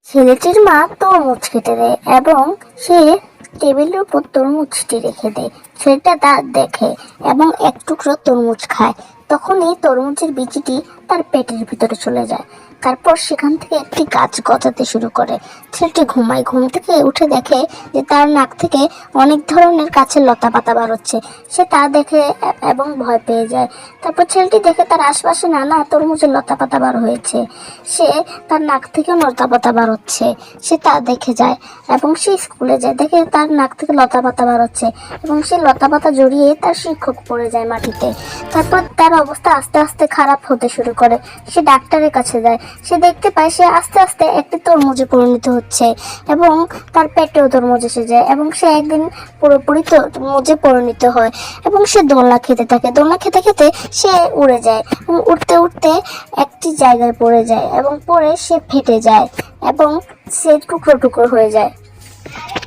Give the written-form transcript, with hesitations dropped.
ছেলেটির মা তরমুজ কেটে দেয় এবং সে টেবিলের উপর তরমুজটি রেখে দেয়। ছেলেটা তা দেখে এবং এক টুকরো তরমুজ খায়। তখনই তরমুজের বিচিটি তার পেটের ভিতরে চলে যায়। তারপর সেখান থেকে একটি গাছ গজাতে শুরু করে। ছেলেটি ঘুমায়, ঘুম থেকে উঠে দেখে যে তার নাক থেকে অনেক ধরনের গাছের লতা পাতা বার হচ্ছে। সে তা দেখে এবং ভয় পেয়ে যায়। তারপর ছেলেটি দেখে তার আশপাশে নানা তরমুজের লতা পাতা বার হয়েছে। সে তার নাক থেকে লতা পাতা বার হচ্ছে, সে তা দেখে যায় এবং সে স্কুলে যায়, দেখে তার নাক থেকে লতা পাতা বার হচ্ছে এবং সে লতা পাতা জড়িয়ে তার শিক্ষক পড়ে যায় মাটিতে। তারপর তার অবস্থা আস্তে আস্তে খারাপ হতে শুরু করে। সে ডাক্তারের কাছে যায়। সে দেখতে পায় সে আস্তে আস্তে একটি তরমুজে পরিণত হচ্ছে এবং তার পেটেও তরমুজ এসে যায় এবং সে একদিন পুরোপুরি তরমুজে পরিণত হয় এবং সে দোলনা খেতে থাকে। দোলনা খেতে খেতে সে উড়ে যায় এবং উঠতে উঠতে একটি জায়গায় পড়ে যায় এবং পড়ে সে ফেটে যায় এবং সে টুকরো টুকরো হয়ে যায়।